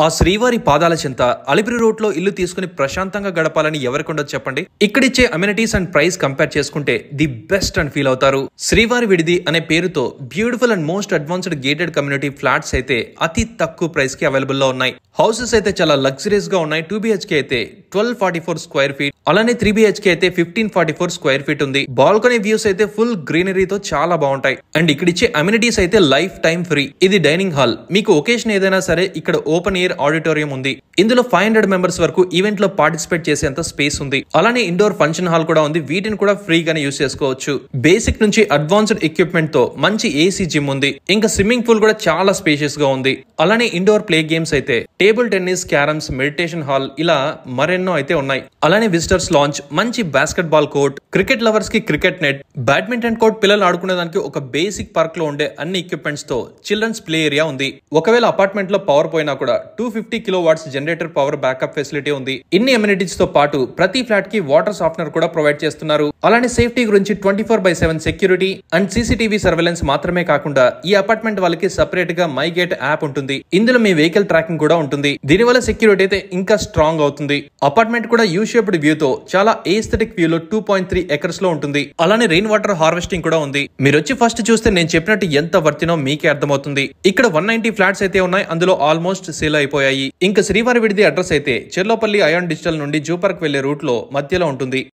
ఆ శ్రీవారి పాదాల చెంత అలిపిరి రోడ్ లో ఇల్లు తీసుకుని ప్రశాంతంగా గడపాలని ఎవరికొండో చెప్పండి. ఇక్కడిచ్చే అమ్యూనిటీస్ అండ్ ప్రైస్ కంపేర్ చేసుకుంటే ది బెస్ట్ అని ఫీల్ అవుతారు. శ్రీవారి విడిది అనే పేరుతో beautiful and most advanced gated community flats అయితే అతి తక్కువ ప్రైస్ కి అవైలబుల్ లో ఉన్నాయి. హౌసెస్ అయితే చాలా లగ్జరీస్ గా ఉన్నాయి. 2 BHK అయితే 1244 స్క్వేర్ ఫీట్, అలానే 3 BHK అయితే 1544 స్క్వేర్ ఫీట్ ఉంది. బాల్కనీ వ్యూస్ అయితే ఫుల్ గ్రీనరీతో చాలా బాగుంటాయి. అండ్ ఇక్కడ ఇచ్చే అమ్యూనిటీస్ అయితే లైఫ్ టైం ఫ్రీ. ఇది డైనింగ్ హాల్. మీకు ఒకేషన్ ఏదైనా సరే ఇక్కడ ఓపెన్ ఎయిర్ ఆడిటోరియం ఉంది. ఇందులో 500 మెంబర్స్ వరకు ఈవెంట్ లో పార్టిసిపేట్ చేసేంత స్పేస్ ఉంది. అలానే ఇండోర్ ఫంక్షన్ హాల్ కూడా ఉంది. వీటిని కూడా ఫ్రీగానే యూస్ చేసుకోవచ్చు. బేసిక్ నుంచి అడ్వాన్స్డ్ ఎక్విప్మెంట్ తో మంచి ఏసీ జిమ్ ఉంది. ఇంకా స్విమ్మింగ్ పూల్ కూడా చాలా స్పేషియస్ గా ఉంది. అలానే ఇండోర్ ప్లే గేమ్స్ అయితే table tennis, carroms, meditation hall ఇలా మరెన్నో అయితే ఉన్నాయి. అలానే విజిటర్స్ లాంచ్, మంచి basket ball court, cricket lovers కి క్రికెట్ నెట్, బ్యాడ్మింటన్ కోర్ట్, పిల్లలు ఆడుకునేదానికి ఒక బేసిక్ పార్క్ లో ఉండే అన్ని ఎక్విప్మెంట్స్ తో చిల్డ్రన్స్ ప్లే ఏరియా ఉంది. ఒకవేళ అపార్ట్మెంట్ లో పవర్ పోయినా కూడా 250 kW generator power backup facility ఉంది. ఇన్ని అమ్యూనిటీస్ తో పాటు ప్రతి ఫ్లాట్ కి వాటర్ సాఫ్ట్నర్ కూడా ప్రొవైడ్ చేస్తున్నారు. అలానే సేఫ్టీ గురించి 24/7 సెక్యూరిటీ అండ్ CCTV సర్వేలెన్స్ మాత్రమే కాకుండా ఈ అపార్ట్మెంట్ వాళ్ళకి సెపరేట్ గా మై గేట్ యాప్ ఉంటుంది. ఇందులో మీ వెహికల్ ట్రాకింగ్ కూడా ఉంటుంది. దీనివల్ల సెక్యూరిటీ అయితే ఇంకా స్ట్రాంగ్ అవుతుంది. అపార్ట్మెంట్ కూడా యూ షేప్డ్ వ్యూ తో చాలా ఏస్థెటిక్ వ్యూ లో 2.3 acres లో ఉంటుంది. అలానే రెయిన్ వాటర్ హార్వెస్టింగ్ కూడా ఉంది. మీరు వచ్చి ఫస్ట్ చూస్తే నేను చెప్పినట్టు ఎంత వర్తినో మీకే అర్థమవుతుంది. ఇక్కడ 190 ఫ్లాట్స్ అయితే ఉన్నాయి. అందులో ఆల్మోస్ట్ సేల్ అయిపోయాయి. ఇంకా శ్రీవారి విడిది అడ్రస్ అయితే చెర్లోపల్లి అయాన్ డిజిటల్ నుండి జూ పార్క్ వెళ్లే రూట్ లో మధ్యలో ఉంటుంది.